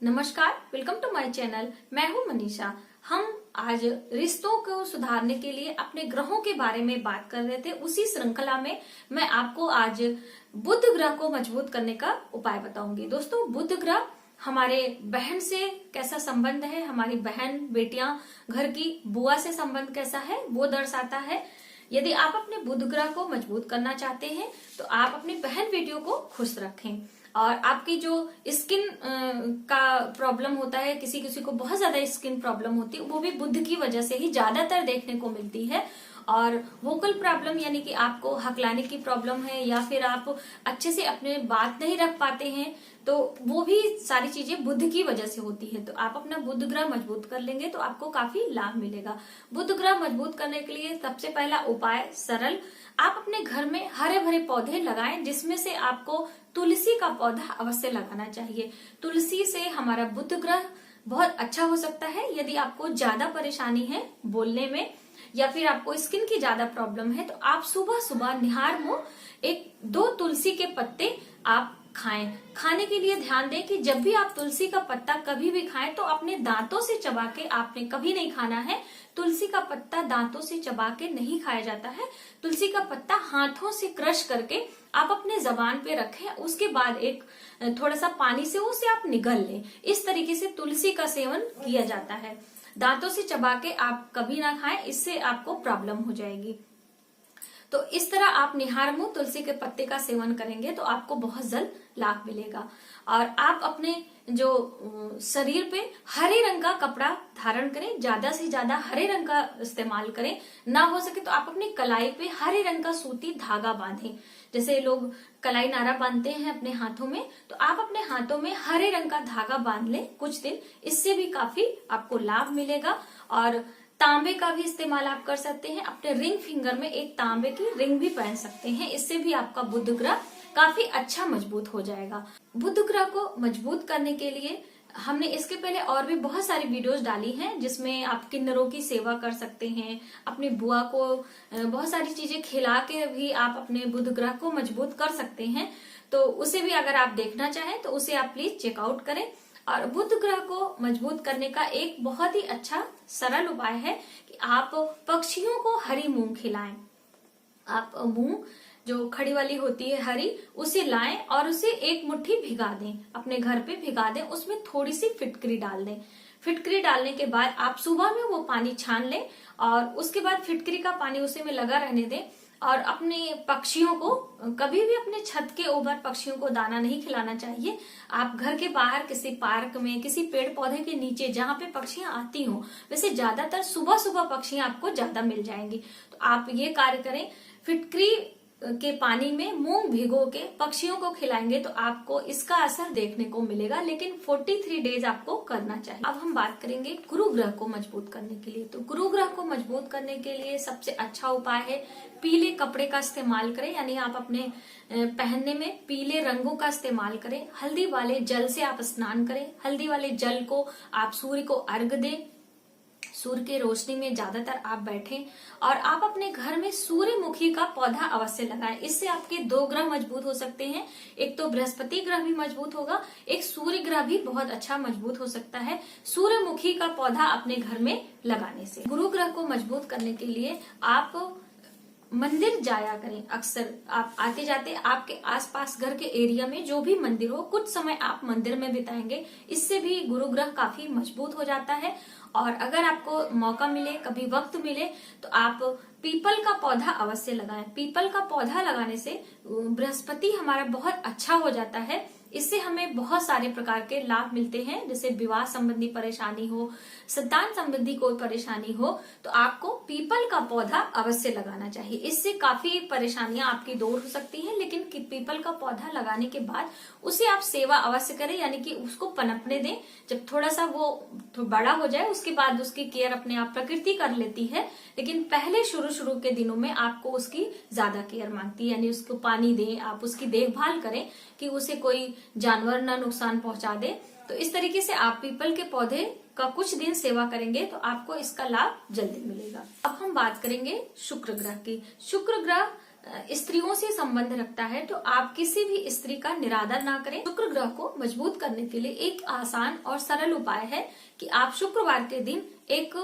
नमस्कार, welcome to my channel. मैं हूं मनीषा। हम आज रिश्तों को सुधारने के लिए अपने ग्रहों के बारे में बात कर रहे थे। उसी श्रृंखला में मैं आपको आज बुध ग्रह को मजबूत करने का उपाय बताऊंगी। दोस्तों, बुध ग्रह हमारे बहन से कैसा संबंध है, हमारी बहन बेटियां घर की बुआ से संबंध कैसा है, वो दर्शाता है। यदि आप अपने बुध ग्रह को मजबूत करना चाहते हैं तो आप अपनी बहन बेटियों को खुश रखें। और आपकी जो स्किन का प्रॉब्लम होता है, किसी किसी को बहुत ज्यादा स्किन प्रॉब्लम होती है, वो भी बुध की वजह से ही ज्यादातर देखने को मिलती है। और वोकल प्रॉब्लम यानी कि आपको हकलाने की प्रॉब्लम है या फिर आप अच्छे से अपने बात नहीं रख पाते हैं, तो वो भी सारी चीजें बुध की वजह से होती है। तो आप अपना बुध ग्रह मजबूत कर लेंगे तो आपको काफी लाभ मिलेगा। बुध ग्रह मजबूत करने के लिए सबसे पहला उपाय सरल, आप अपने घर में हरे भरे पौधे लगाएं, जिसमें से आपको तुलसी का पौधा अवश्य लगाना चाहिए। तुलसी से हमारा बुध ग्रह बहुत अच्छा हो सकता है। यदि आपको ज्यादा परेशानी है बोलने में या फिर आपको स्किन की ज्यादा प्रॉब्लम है तो आप सुबह सुबह निहार मुंह 1-2 तुलसी के पत्ते आप खाएं। खाने के लिए ध्यान दें कि जब भी आप तुलसी का पत्ता कभी भी खाएं तो अपने दांतों से चबा के आपने कभी नहीं खाना है। तुलसी का पत्ता दांतों से चबा के नहीं खाया जाता है। तुलसी का पत्ता हाथों से क्रश करके आप अपने जबान पे रखें, उसके बाद एक थोड़ा सा पानी से उसे आप निगल लें। इस तरीके से तुलसी का सेवन किया जाता है। दांतों से चबा के आप कभी ना खाएं, इससे आपको प्रॉब्लम हो जाएगी। तो इस तरह आप निहार मुंह तुलसी के पत्ते का सेवन करेंगे तो आपको बहुत जल्द लाभ मिलेगा। और आप अपने जो शरीर पे हरे रंग का कपड़ा धारण करें, ज्यादा से ज्यादा हरे रंग का इस्तेमाल करें। ना हो सके तो आप अपनी कलाई पे हरे रंग का सूती धागा बांधें। जैसे लोग कलाई नारा बांधते हैं अपने हाथों में, तो आप अपने हाथों में हरे रंग का धागा बांध लें कुछ दिन। इससे भी काफी आपको लाभ मिलेगा। और तांबे का भी इस्तेमाल आप कर सकते हैं। अपने रिंग फिंगर में एक तांबे की रिंग भी पहन सकते हैं। इससे भी आपका बुध ग्रह काफी अच्छा मजबूत हो जाएगा। बुध ग्रह को मजबूत करने के लिए हमने इसके पहले और भी बहुत सारी वीडियोस डाली हैं, जिसमें आप किन्नरों की सेवा कर सकते हैं। अपनी बुआ को बहुत सारी चीजें खिला के भी आप अपने बुध ग्रह को मजबूत कर सकते हैं। तो उसे भी अगर आप देखना चाहें तो उसे आप प्लीज चेकआउट करें। और बुध ग्रह को मजबूत करने का एक बहुत ही अच्छा सरल उपाय है कि आप पक्षियों को हरी मूंग खिलाएं। आप मूंग जो खड़ी वाली होती है हरी, उसे लाएं और उसे एक मुट्ठी भिगा दें, अपने घर पे भिगा दें। उसमें थोड़ी सी फिटकरी डाल दें। फिटकरी डालने के बाद आप सुबह में वो पानी छान लें और उसके बाद फिटकरी का पानी उसी में लगा रहने दें। और अपने पक्षियों को कभी भी अपने छत के ऊपर पक्षियों को दाना नहीं खिलाना चाहिए। आप घर के बाहर किसी पार्क में, किसी पेड़ पौधे के नीचे जहाँ पे पक्षियां आती हों, वैसे ज्यादातर सुबह सुबह पक्षियां आपको ज्यादा मिल जाएंगी। तो आप ये कार्य करें। फिटकरी के पानी में मूंग भिगो के पक्षियों को खिलाएंगे तो आपको इसका असर देखने को मिलेगा, लेकिन 43 डेज आपको करना चाहिए। अब हम बात करेंगे गुरु ग्रह को मजबूत करने के लिए। तो गुरु ग्रह को मजबूत करने के लिए सबसे अच्छा उपाय है पीले कपड़े का इस्तेमाल करें। यानी आप अपने पहनने में पीले रंगों का इस्तेमाल करें। हल्दी वाले जल से आप स्नान करें। हल्दी वाले जल को आप सूर्य को अर्घ दें। सूर्य की रोशनी में ज्यादातर आप बैठें और आप अपने घर में सूर्यमुखी का पौधा अवश्य लगाएं। इससे आपके 2 ग्रह मजबूत हो सकते हैं। एक तो बृहस्पति ग्रह भी मजबूत होगा, एक सूर्य ग्रह भी बहुत अच्छा मजबूत हो सकता है सूर्यमुखी का पौधा अपने घर में लगाने से। गुरु ग्रह को मजबूत करने के लिए आप मंदिर जाया करें। अक्सर आप आते जाते आपके आसपास घर के एरिया में जो भी मंदिर हो, कुछ समय आप मंदिर में बिताएंगे। इससे भी गुरु ग्रह काफी मजबूत हो जाता है। और अगर आपको मौका मिले, कभी वक्त मिले, तो आप पीपल का पौधा अवश्य लगाएं। पीपल का पौधा लगाने से बृहस्पति हमारा बहुत अच्छा हो जाता है। इससे हमें बहुत सारे प्रकार के लाभ मिलते हैं। जैसे विवाह संबंधी परेशानी हो, संतान संबंधी कोई परेशानी हो, तो आपको पीपल का पौधा अवश्य लगाना चाहिए। इससे काफी परेशानियां आपकी दूर हो सकती हैं। लेकिन पीपल का पौधा लगाने के बाद उसे आप सेवा अवश्य करें, यानी कि उसको पनपने दें। जब थोड़ा सा वो बड़ा हो जाए उसके बाद उसकी केयर अपने आप प्रकृति कर लेती है। लेकिन पहले शुरू के दिनों में आपको उसकी ज्यादा केयर मांगती है। यानी उसको पानी दें, आप उसकी देखभाल करें कि उसे कोई जानवर ना नुकसान पहुंचा दे। तो इस तरीके से आप पीपल के पौधे का कुछ दिन सेवा करेंगे तो आपको इसका लाभ जल्दी मिलेगा। अब हम बात करेंगे शुक्र ग्रह की। शुक्र ग्रह स्त्रियों से संबंध रखता है, तो आप किसी भी स्त्री का निरादर ना करें। शुक्र ग्रह को मजबूत करने के लिए एक आसान और सरल उपाय है कि आप शुक्रवार के दिन एक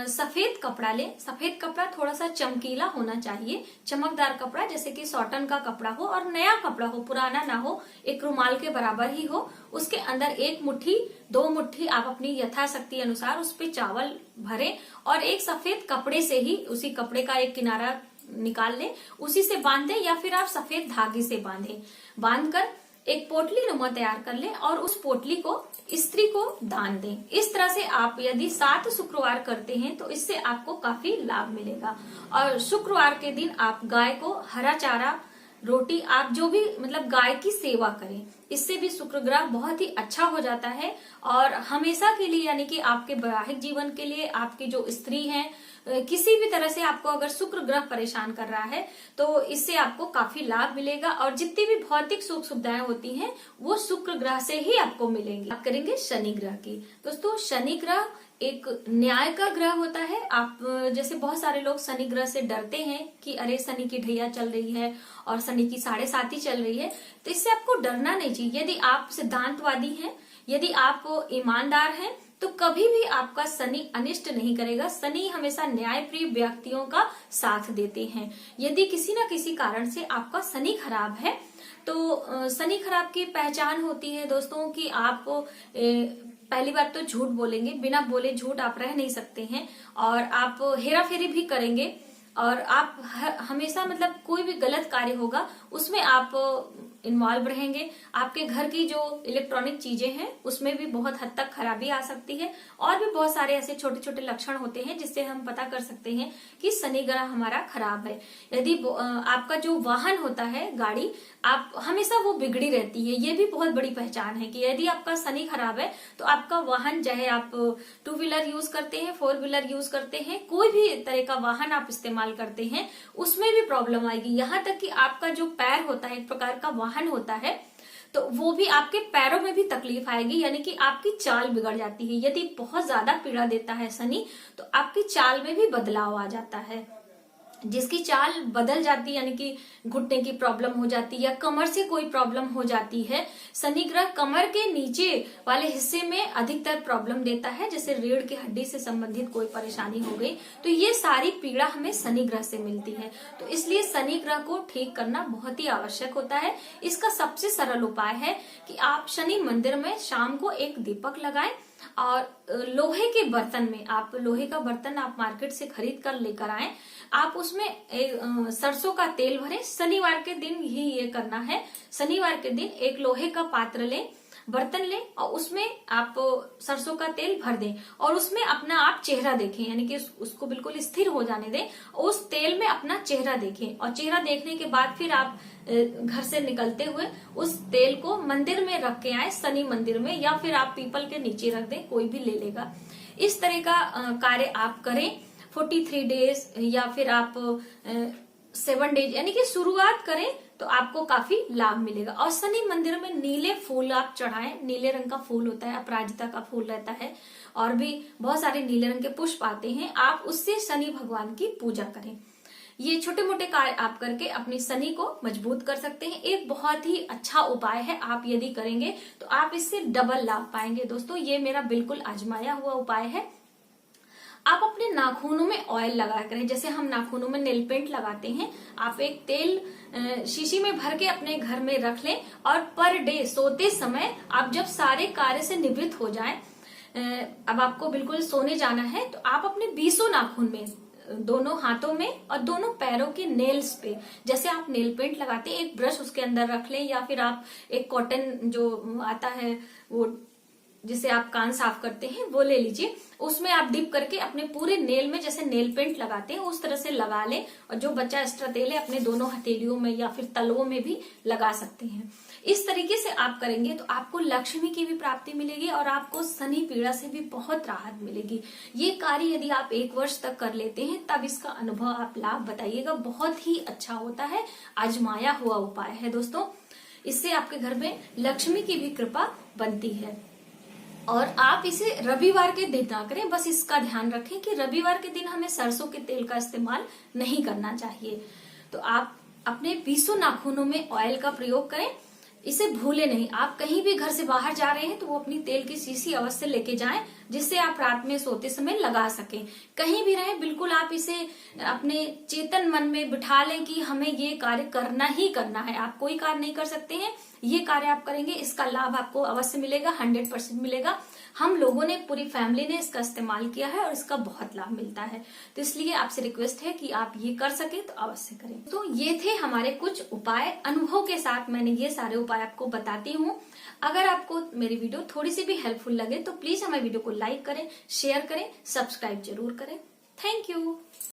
सफेद कपड़ा लें। सफेद कपड़ा थोड़ा सा चमकीला होना चाहिए, चमकदार कपड़ा, जैसे कि कॉटन का कपड़ा हो और नया कपड़ा हो, पुराना ना हो, एक रुमाल के बराबर ही हो। उसके अंदर 1 मुट्ठी 2 मुट्ठी आप अपनी यथाशक्ति अनुसार उस पे चावल भरें और एक सफेद कपड़े से ही उसी कपड़े का एक किनारा निकाल लें, उसी से बांध दें या फिर आप सफेद धागे से बांधकर एक पोटली नुमा तैयार कर लें और उस पोटली को स्त्री को दान दें। इस तरह से आप यदि 7 शुक्रवार करते हैं तो इससे आपको काफी लाभ मिलेगा। और शुक्रवार के दिन आप गाय को हरा चारा, रोटी, आप जो भी मतलब गाय की सेवा करें, इससे भी शुक्र ग्रह बहुत ही अच्छा हो जाता है। और हमेशा के लिए यानी कि आपके वैवाहिक जीवन के लिए, आपकी जो स्त्री हैं, किसी भी तरह से आपको अगर शुक्र ग्रह परेशान कर रहा है तो इससे आपको काफी लाभ मिलेगा। और जितनी भी भौतिक सुख सुविधाएं होती हैं वो शुक्र ग्रह से ही आपको मिलेंगी। बात करेंगे शनि ग्रह की। दोस्तों, शनि ग्रह एक न्याय का ग्रह होता है। आप जैसे बहुत सारे लोग शनि ग्रह से डरते हैं कि अरे शनि की ढैया चल रही है और शनि की 7.5 चल रही है, तो इससे आपको डरना नहीं चाहिए। यदि आप सिद्धांतवादी हैं, यदि आप ईमानदार हैं, तो कभी भी आपका शनि अनिष्ट नहीं करेगा। शनि हमेशा न्यायप्रिय व्यक्तियों का साथ देते हैं। यदि किसी न किसी कारण से आपका शनि खराब है तो शनि खराब की पहचान होती है दोस्तों कि आप पहली बात तो झूठ बोलेंगे, बिना बोले झूठ आप रह नहीं सकते हैं, और आप हेरा फेरी भी करेंगे, और आप हमेशा मतलब कोई भी गलत कार्य होगा उसमें आप इन्वॉल्व रहेंगे। आपके घर की जो इलेक्ट्रॉनिक चीजें हैं उसमें भी बहुत हद तक खराबी आ सकती है। और भी बहुत सारे ऐसे छोटे छोटे लक्षण होते हैं जिससे हम पता कर सकते हैं कि शनि ग्रह हमारा खराब है। यदि आपका जो वाहन होता है, गाड़ी, आप हमेशा वो बिगड़ी रहती है, ये भी बहुत बड़ी पहचान है कि यदि आपका शनि खराब है तो आपका वाहन, चाहे आप 2 व्हीलर यूज करते हैं, 4 व्हीलर यूज करते हैं, कोई भी तरह का वाहन आप इस्तेमाल करते हैं, उसमें भी प्रॉब्लम आएगी। यहाँ तक कि आपका जो पैर होता है, एक प्रकार का वाहन होता है, तो वो भी आपके पैरों में भी तकलीफ आएगी, यानी कि आपकी चाल बिगड़ जाती है। यदि बहुत ज्यादा पीड़ा देता है शनि तो आपकी चाल में भी बदलाव आ जाता है। जिसकी चाल बदल जाती है, यानी कि घुटने की प्रॉब्लम हो जाती है या कमर से कोई प्रॉब्लम हो जाती है। शनि ग्रह कमर के नीचे वाले हिस्से में अधिकतर प्रॉब्लम देता है, जैसे रीढ़ की हड्डी से संबंधित कोई परेशानी हो गई, तो ये सारी पीड़ा हमें शनि ग्रह से मिलती है। तो इसलिए शनि ग्रह को ठीक करना बहुत ही आवश्यक होता है। इसका सबसे सरल उपाय है कि आप शनि मंदिर में शाम को एक दीपक लगाएं और लोहे के बर्तन में, आप लोहे का बर्तन आप मार्केट से खरीद कर लेकर आए, आप उसमें सरसों का तेल भरें। शनिवार के दिन ही ये करना है। शनिवार के दिन एक लोहे का पात्र लें, बर्तन लें और उसमें आप सरसों का तेल भर दें और उसमें अपना आप चेहरा देखें, यानी कि उसको बिल्कुल स्थिर हो जाने दें। उस तेल में अपना चेहरा देखें और चेहरा देखने के बाद फिर आप घर से निकलते हुए उस तेल को मंदिर में रख के आए, शनि मंदिर में, या फिर आप पीपल के नीचे रख दें, कोई भी ले लेगा। इस तरह का कार्य आप करें 43 डेज या फिर आप 7 डेज, यानी कि शुरुआत करें तो आपको काफी लाभ मिलेगा। और शनि मंदिर में नीले फूल आप चढ़ाएं। नीले रंग का फूल होता है, अपराजिता का फूल रहता है और भी बहुत सारे नीले रंग के पुष्प आते हैं, आप उससे शनि भगवान की पूजा करें। ये छोटे मोटे कार्य आप करके अपनी शनि को मजबूत कर सकते हैं। एक बहुत ही अच्छा उपाय है, आप यदि करेंगे तो आप इससे डबल लाभ पाएंगे। दोस्तों, ये मेरा बिल्कुल आजमाया हुआ उपाय है। आप अपने नाखूनों में ऑयल लगा करें, जैसे हम नाखूनों में नेल पेंट लगाते हैं। आप एक तेल शीशी में भर के अपने घर में रख लें और पर डे सोते समय आप जब सारे कार्य से निवृत्त हो जाएं, अब आपको बिल्कुल सोने जाना है, तो आप अपने 20 नाखून में, दोनों हाथों में और दोनों पैरों के नेल्स पे, जैसे आप नेल पेंट लगाते हैं, एक ब्रश उसके अंदर रख लें या फिर आप एक कॉटन जो आता है वो जिसे आप कान साफ करते हैं वो ले लीजिए, उसमें आप डिप करके अपने पूरे नेल में जैसे नेल पेंट लगाते हैं उस तरह से लगा लें। और जो बचा एक्स्ट्रा तेल है अपने दोनों हथेलियों में या फिर तलवों में भी लगा सकते हैं। इस तरीके से आप करेंगे तो आपको लक्ष्मी की भी प्राप्ति मिलेगी और आपको शनि पीड़ा से भी बहुत राहत मिलेगी। ये कार्य यदि आप 1 वर्ष तक कर लेते हैं तब इसका अनुभव आप लाभ बताइएगा, बहुत ही अच्छा होता है, आजमाया हुआ उपाय है दोस्तों। इससे आपके घर में लक्ष्मी की भी कृपा बनती है। और आप इसे रविवार के दिन ना करें, बस इसका ध्यान रखें कि रविवार के दिन हमें सरसों के तेल का इस्तेमाल नहीं करना चाहिए। तो आप अपने 20 नाखूनों में ऑयल का प्रयोग करें। इसे भूले नहीं। आप कहीं भी घर से बाहर जा रहे हैं तो वो अपनी तेल की शीशी अवश्य लेके जाएं, जिससे आप रात में सोते समय लगा सकें। कहीं भी रहें, बिल्कुल आप इसे अपने चेतन मन में बिठा लें कि हमें ये कार्य करना ही करना है। आप कोई कार्य नहीं कर सकते हैं, ये कार्य आप करेंगे, इसका लाभ आपको अवश्य मिलेगा, 100% मिलेगा। हम लोगों ने, पूरी फैमिली ने इसका इस्तेमाल किया है और इसका बहुत लाभ मिलता है। तो इसलिए आपसे रिक्वेस्ट है कि आप ये कर सके तो अवश्य करें। तो ये थे हमारे कुछ उपाय। अनुभव के साथ मैंने ये सारे उपाय आपको बताती हूँ। अगर आपको मेरी वीडियो थोड़ी सी भी हेल्पफुल लगे तो प्लीज हमारे वीडियो को लाइक करें, शेयर करें, सब्सक्राइब जरूर करें। Thank you.